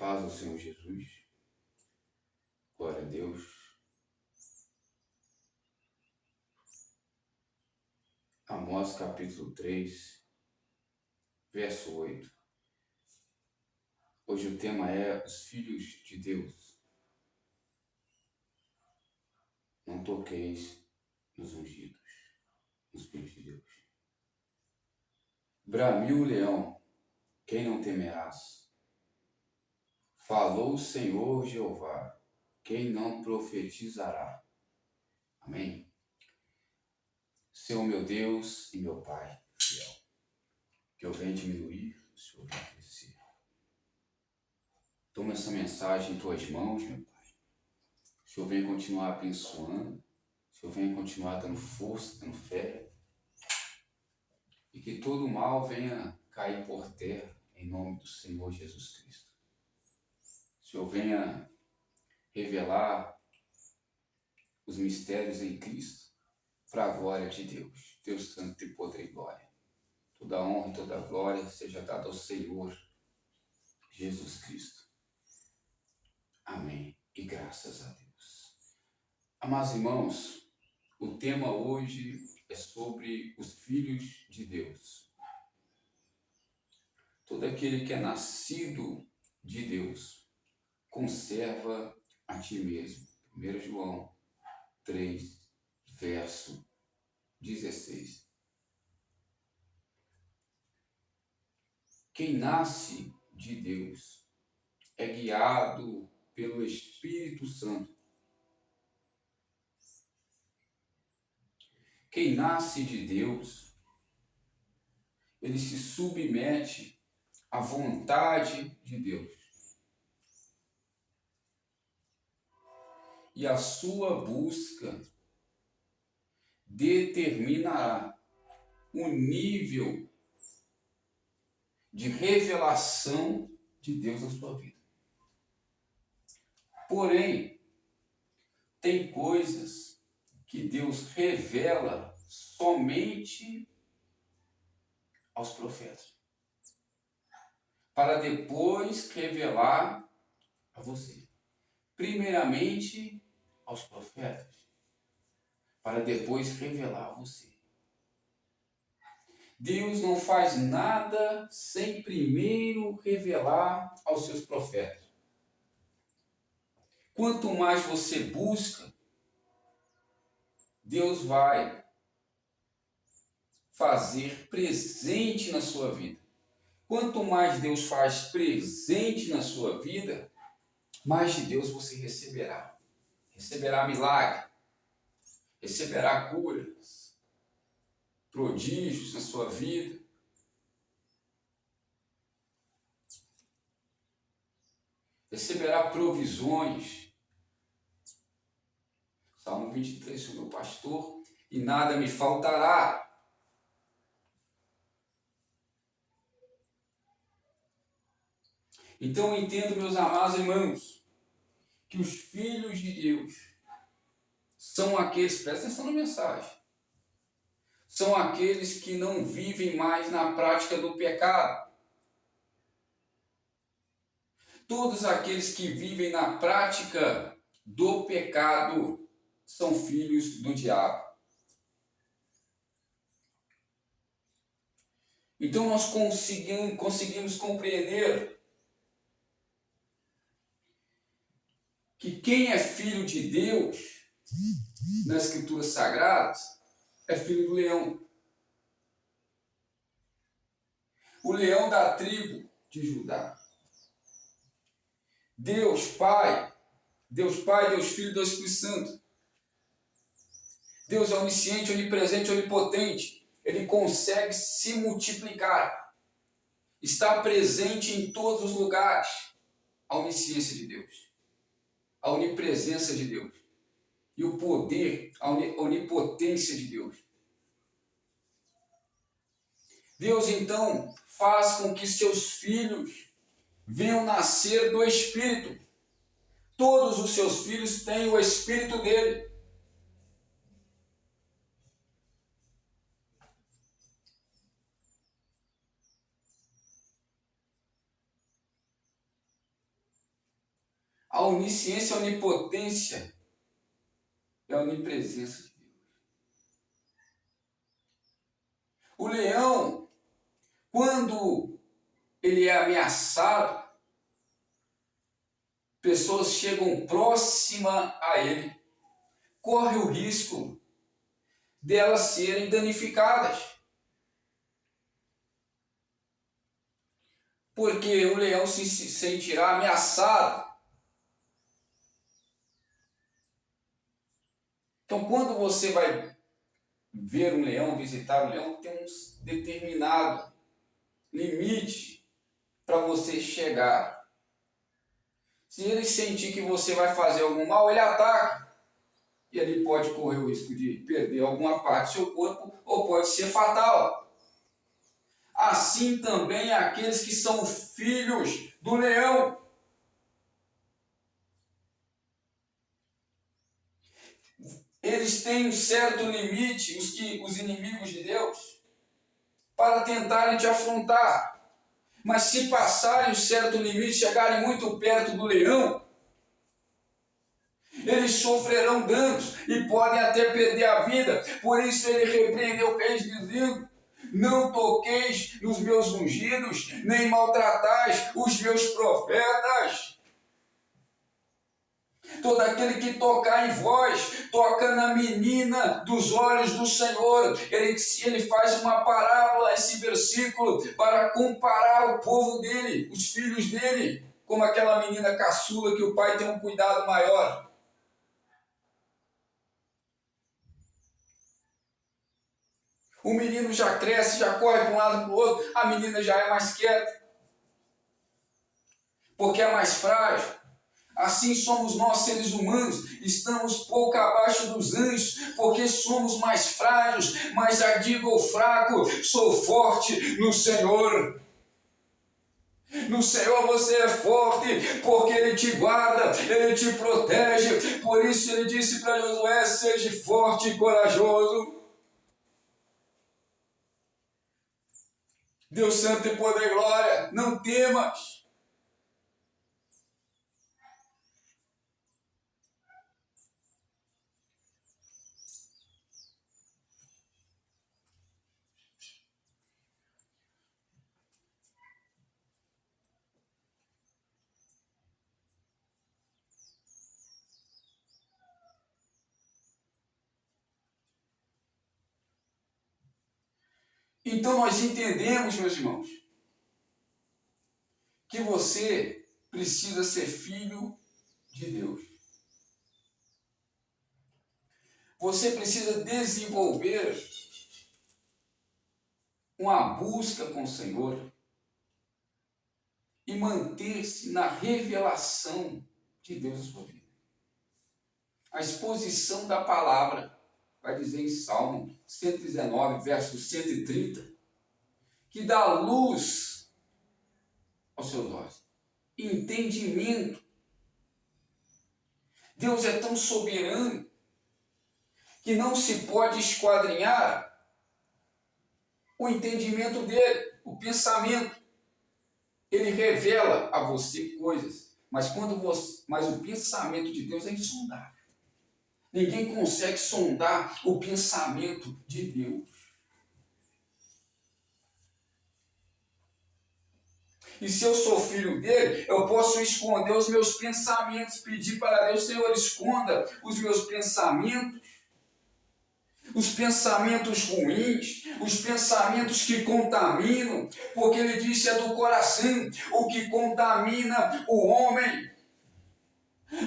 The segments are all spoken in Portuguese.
paz do Senhor Jesus. Glória a Deus. Amós capítulo 3, verso 8. Hoje o tema é os filhos de Deus. Não toqueis nos ungidos, nos filhos de Deus. Bramiu o leão, quem não temerás? Falou o Senhor Jeová, quem não profetizará? Amém? Senhor meu Deus e meu Pai fiel, que eu venha diminuir, o Senhor venha crescer. Toma essa mensagem em tuas mãos, meu Pai. O Senhor venha continuar abençoando, o Senhor venha continuar dando força, dando fé, e que todo o mal venha cair por terra, em nome do Senhor Jesus Cristo. O Senhor venha revelar os mistérios em Cristo, para a glória de Deus. Deus Santo tem poder e glória. Toda a honra e toda a glória seja dada ao Senhor Jesus Cristo. Amém. E graças a Deus. Amados irmãos, o tema hoje é sobre os filhos de Deus. Todo aquele que é nascido de Deus, conserva a ti mesmo. 1 João 3, verso 16. Quem nasce de Deus é guiado pelo Espírito Santo. Quem nasce de Deus, ele se submete à vontade de Deus. E a sua busca determinará o nível de revelação de Deus na sua vida. Porém, tem coisas que Deus revela somente aos profetas, para depois revelar a você. Primeiramente aos profetas, para depois revelar a você. Deus não faz nada sem primeiro revelar aos seus profetas. Quanto mais você busca, Deus vai fazer presente na sua vida. Quanto mais Deus faz presente na sua vida, mais de Deus você receberá. Receberá milagre, receberá curas, prodígios na sua vida. Receberá provisões. Salmo 23, sou meu pastor e nada me faltará. Então eu entendo, meus amados irmãos, que os filhos de Deus são aqueles, presta atenção na mensagem, são aqueles que não vivem mais na prática do pecado. Todos aqueles que vivem na prática do pecado são filhos do diabo. Então nós conseguimos compreender que quem é filho de Deus, nas Escrituras Sagradas, é filho do leão. O leão da tribo de Judá. Deus Pai, Deus Filho, Deus Espírito Santo. Deus é onisciente, onipresente, onipotente. Ele consegue se multiplicar. Está presente em todos os lugares. A onisciência de Deus. A onipresença de Deus. E o poder, a onipotência de Deus. Deus, então, faz com que seus filhos venham nascer do Espírito. Todos os seus filhos têm o Espírito dele. A onisciência, a onipotência é a onipresença de Deus. O leão, quando ele é ameaçado, pessoas chegam próxima a ele, corre o risco delas serem danificadas. Porque o leão se sentirá ameaçado. Então, quando você vai ver um leão, visitar um leão, tem um determinado limite para você chegar. Se ele sentir que você vai fazer algum mal, ele ataca. E ele pode correr o risco de perder alguma parte do seu corpo, ou pode ser fatal. Assim também aqueles que são filhos do leão. Eles têm um certo limite, os inimigos de Deus, para tentarem te afrontar. Mas se passarem um certo limite, chegarem muito perto do leão, eles sofrerão danos e podem até perder a vida. Por isso ele repreendeu Caim dizendo: não toqueis nos meus ungidos, nem maltratais os meus profetas. Todo aquele que tocar em vós, toca na menina dos olhos do Senhor. Ele faz uma parábola, esse versículo, para comparar o povo dele, os filhos dele, como aquela menina caçula que o pai tem um cuidado maior. O menino já cresce, já corre para um lado e para o outro, a menina já é mais quieta, porque é mais frágil. Assim somos nós, seres humanos, estamos pouco abaixo dos anjos, porque somos mais frágeis, mas já digo ao fraco, sou forte no Senhor. No Senhor você é forte, porque Ele te guarda, Ele te protege. Por isso Ele disse para Josué: seja forte e corajoso. Deus santo e poder e glória, não temas. Então nós entendemos, meus irmãos, que você precisa ser filho de Deus. Você precisa desenvolver uma busca com o Senhor e manter-se na revelação de Deus na sua vida. A exposição da palavra vai dizer em Salmo 119, verso 130, que dá luz aos seus olhos, entendimento. Deus é tão soberano que não se pode esquadrinhar o entendimento dele, o pensamento. Ele revela a você coisas, mas o pensamento de Deus é insondável. Ninguém consegue sondar o pensamento de Deus. E se eu sou filho dele, eu posso esconder os meus pensamentos, pedir para Deus: Senhor, esconda os meus pensamentos. Os pensamentos ruins, os pensamentos que contaminam, porque ele disse: é do coração o que contamina o homem.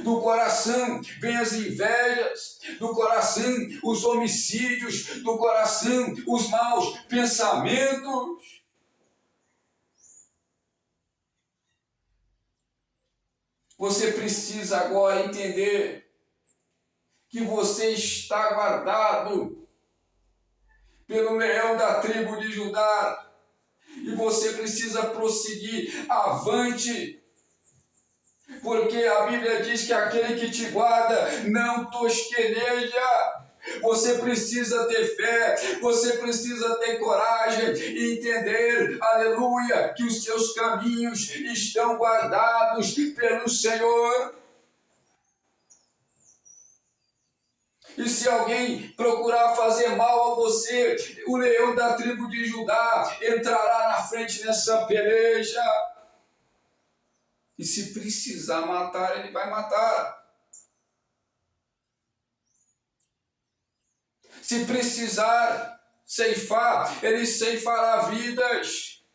Do coração vem as invejas, do coração os homicídios, do coração os maus pensamentos. Você precisa agora entender que você está guardado pelo leão da tribo de Judá, e você precisa prosseguir avante, porque a Bíblia diz que aquele que te guarda não tosqueneja. Você precisa ter fé, você precisa ter coragem e entender, aleluia, que os seus caminhos estão guardados pelo Senhor. E se alguém procurar fazer mal a você, o leão da tribo de Judá entrará na frente nessa peleja. E se precisar matar, ele vai matar. Se precisar ceifar, ele ceifará vidas.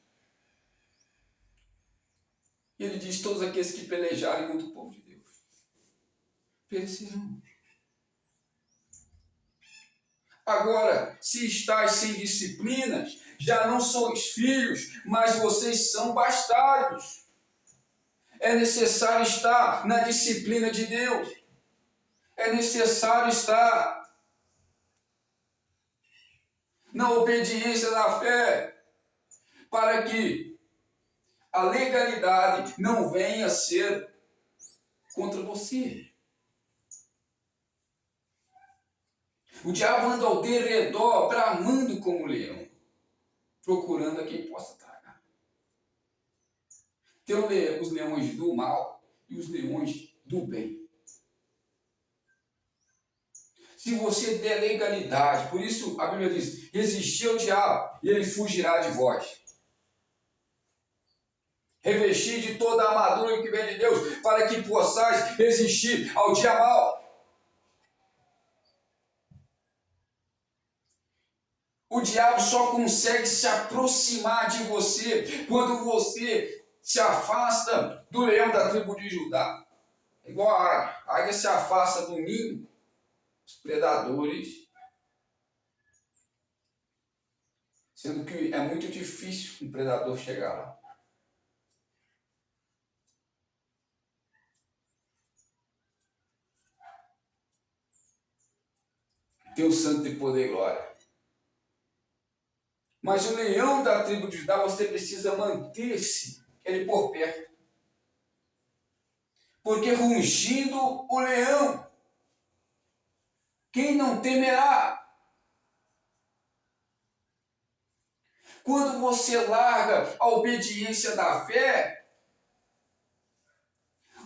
E ele diz: todos aqueles que pelejarem contra o povo de Deus perecerão. Agora, se estáis sem disciplinas, já não sois filhos, mas vocês são bastardos. É necessário estar na disciplina de Deus. É necessário estar na obediência da fé, para que a legalidade não venha a ser contra você. O diabo anda ao derredor, bramando como leão, procurando a quem possa tragar. Tem os leões do mal e os leões do bem. Se você der legalidade, por isso a Bíblia diz: resistir ao diabo e ele fugirá de vós. Revestir de toda a armadura que vem de Deus, para que possais resistir ao dia mau. O diabo só consegue se aproximar de você quando você se afasta do leão da tribo de Judá. É igual a águia. A águia se afasta do ninho, os predadores. Sendo que é muito difícil um predador chegar lá. Deus santo de poder e glória. Mas o leão da tribo de Judá, você precisa manter-se ele por perto. Porque rugindo o leão, quem não temerá? Quando você larga a obediência da fé,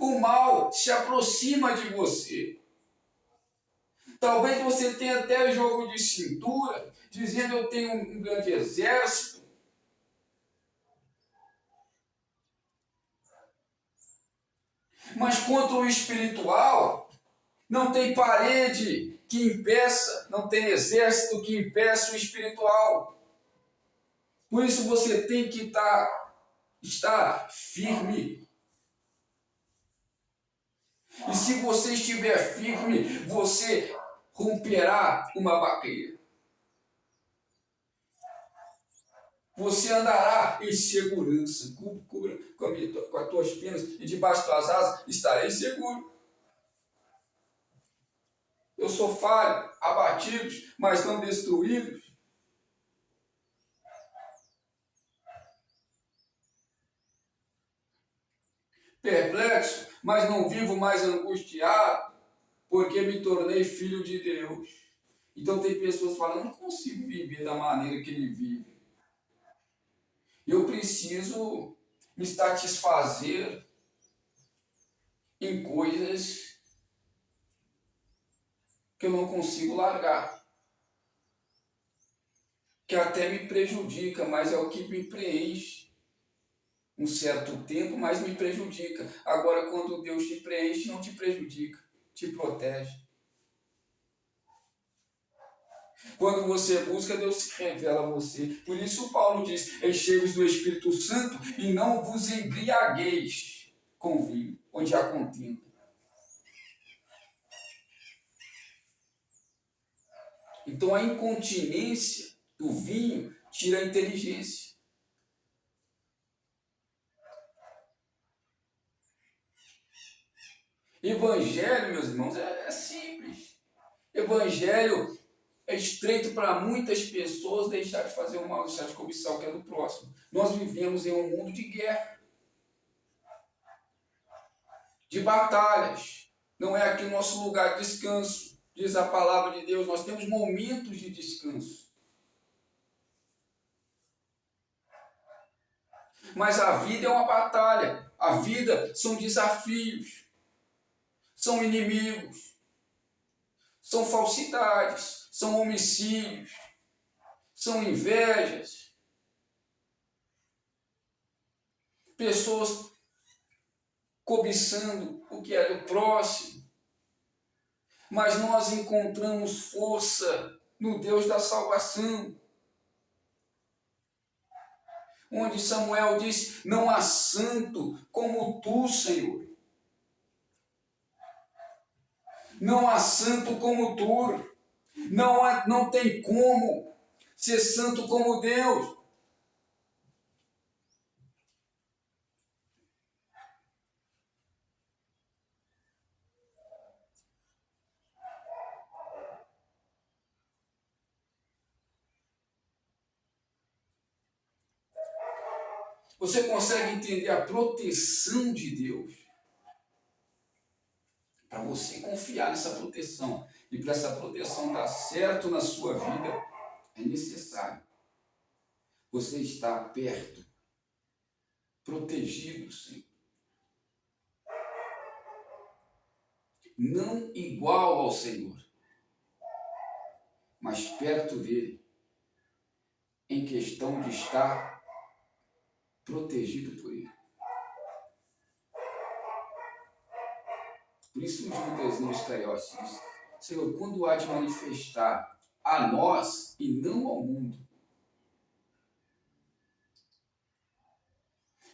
o mal se aproxima de você. Talvez você tenha até jogo de cintura, dizendo: eu tenho um grande exército. Mas contra o espiritual, não tem parede que impeça, não tem exército que impeça o espiritual. Por isso você tem que estar firme. E se você estiver firme, você romperá uma barreira. Você andará em segurança. Cubra com as tuas penas e debaixo das tuas asas estarei seguro. Eu sou falho, abatidos, mas não destruídos. Perplexo, mas não vivo mais angustiado, porque me tornei filho de Deus. Então tem pessoas falando: eu não consigo viver da maneira que ele vive. Eu preciso me satisfazer em coisas que eu não consigo largar, que até me prejudica, mas é o que me preenche um certo tempo, mas me prejudica. Agora, quando Deus te preenche, não te prejudica, te protege. Quando você busca, Deus se revela a você. Por isso Paulo diz: enchei-vos do Espírito Santo e não vos embriagueis com vinho, onde há contenda. Então a incontinência do vinho tira a inteligência. Evangelho, meus irmãos, é simples. Evangelho é estreito para muitas pessoas deixar de fazer o mal, deixar de cobiçar o que é do próximo. Nós vivemos em um mundo de guerra, de batalhas. Não é aqui o nosso lugar de descanso. Diz a palavra de Deus, nós temos momentos de descanso. Mas a vida é uma batalha. A vida são desafios. São inimigos. são falsidades, são homicídios, são invejas. Pessoas cobiçando o que é do próximo. Mas nós encontramos força no Deus da salvação. Onde Samuel diz, não há santo como tu, Senhor. Não há santo como tu. Não tem como ser santo como Deus. Você consegue entender a proteção de Deus? Para você confiar nessa proteção e para essa proteção dar certo na sua vida, é necessário você estar perto, protegido, Senhor. Não igual ao Senhor, mas perto dele, em questão de estar protegido por ele. Por isso os judeus Iscariotes diz, Senhor, quando há de manifestar a nós e não ao mundo?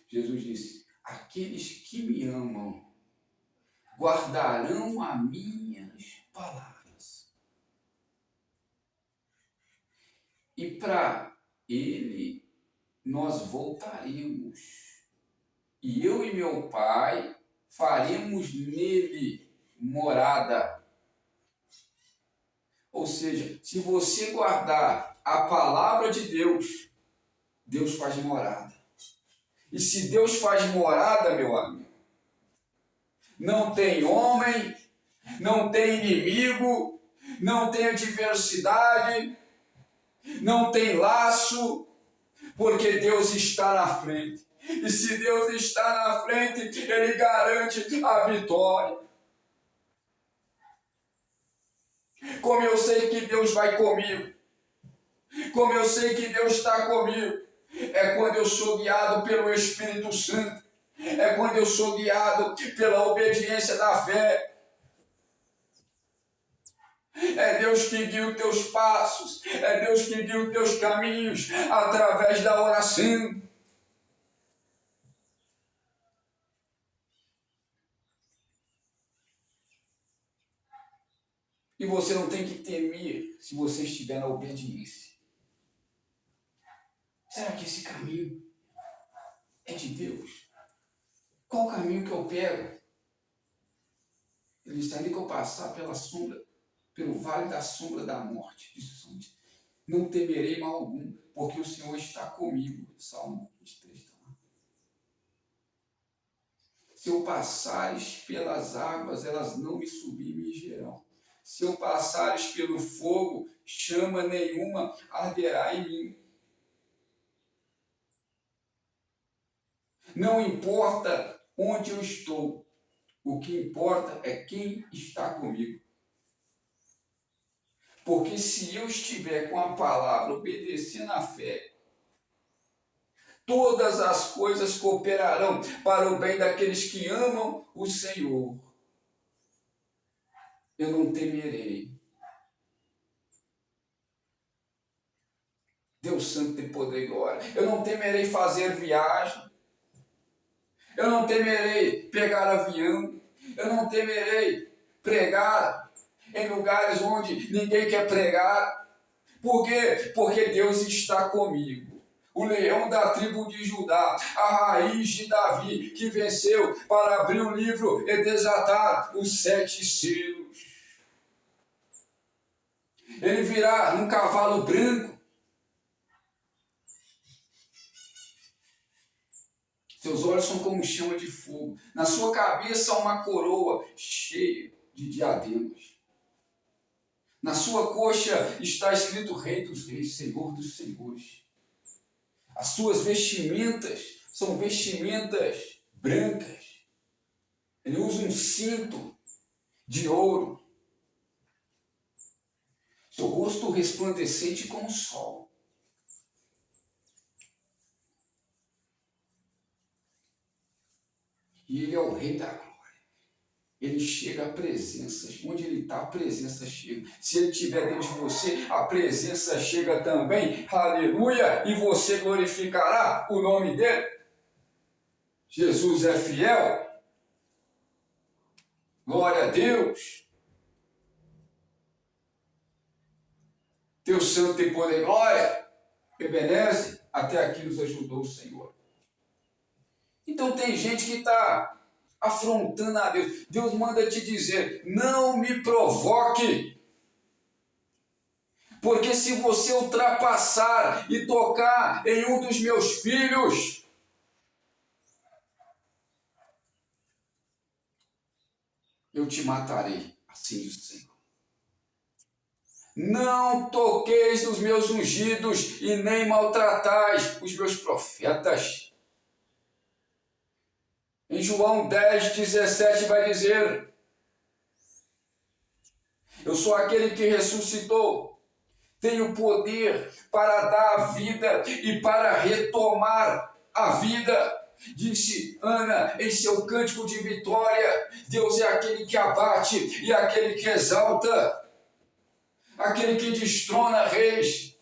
Jesus disse, aqueles que me amam guardarão as minhas palavras. E para ele nós voltaremos. E eu e meu Pai faremos nele morada. Ou seja, se você guardar a palavra de Deus, Deus faz morada. E se Deus faz morada, meu amigo, não tem homem, não tem inimigo, não tem adversidade, não tem laço, porque Deus está na frente. E se Deus está na frente, Ele garante a vitória. Como eu sei que Deus vai comigo, como eu sei que Deus está comigo, é quando eu sou guiado pelo Espírito Santo, é quando eu sou guiado pela obediência da fé. É Deus que guia os teus passos, é Deus que guia os teus caminhos através da oração. E você não tem que temer se você estiver na obediência. Será que esse caminho é de Deus? Qual o caminho que eu pego? Ele diz, ainda que eu passar pelo vale da sombra da morte, não temerei mal algum, porque o Senhor está comigo. Salmo 23 está lá. Se eu passares pelas águas, elas não me submergirão. Se eu passares pelo fogo, chama nenhuma arderá em mim. Não importa onde eu estou, o que importa é quem está comigo. Porque se eu estiver com a palavra, obedecendo a fé, todas as coisas cooperarão para o bem daqueles que amam o Senhor. Eu não temerei. Deus Santo tem poder e glória. Eu não temerei fazer viagem. Eu não temerei pegar avião. Eu não temerei pregar em lugares onde ninguém quer pregar. Por quê? Porque Deus está comigo. O leão da tribo de Judá, a raiz de Davi, que venceu para abrir o livro e desatar os 7 selos. Ele virá num cavalo branco. Seus olhos são como chama de fogo. Na sua cabeça uma coroa cheia de diademas. Na sua coxa está escrito Rei dos Reis, Senhor dos Senhores. As suas vestimentas são vestimentas brancas. Ele usa um cinto de ouro. seu rosto resplandecente como o sol. E ele é o Rei da Glória. Ele chega à presença. Onde ele está, a presença chega. Se ele estiver dentro de você, a presença chega também. Aleluia! E você glorificará o nome dele. Jesus é fiel. Glória a Deus. Deus santo e poder, glória. Ebenezer, até aqui nos ajudou o Senhor. Então tem gente que está afrontando a Deus. Deus manda te dizer, não me provoque. Porque se você ultrapassar e tocar em um dos meus filhos, eu te matarei, assim diz o Senhor. Não toqueis nos meus ungidos e nem maltratais os meus profetas. Em João 10:17 vai dizer, eu sou aquele que ressuscitou, tenho poder para dar a vida e para retomar a vida. Disse Ana em seu cântico de vitória, Deus é aquele que abate e aquele que exalta, aquele que destrona reis,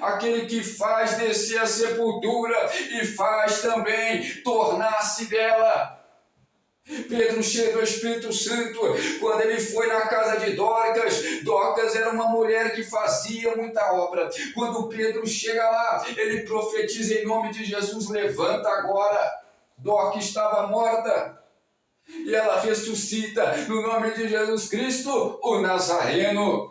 aquele que faz descer a sepultura e faz também tornar-se dela. Pedro, cheio do Espírito Santo, quando ele foi na casa de Dorcas, Dorcas era uma mulher que fazia muita obra. Quando Pedro chega lá, ele profetiza em nome de Jesus, levanta agora. Dorcas estava morta e ela ressuscita no nome de Jesus Cristo, o Nazareno.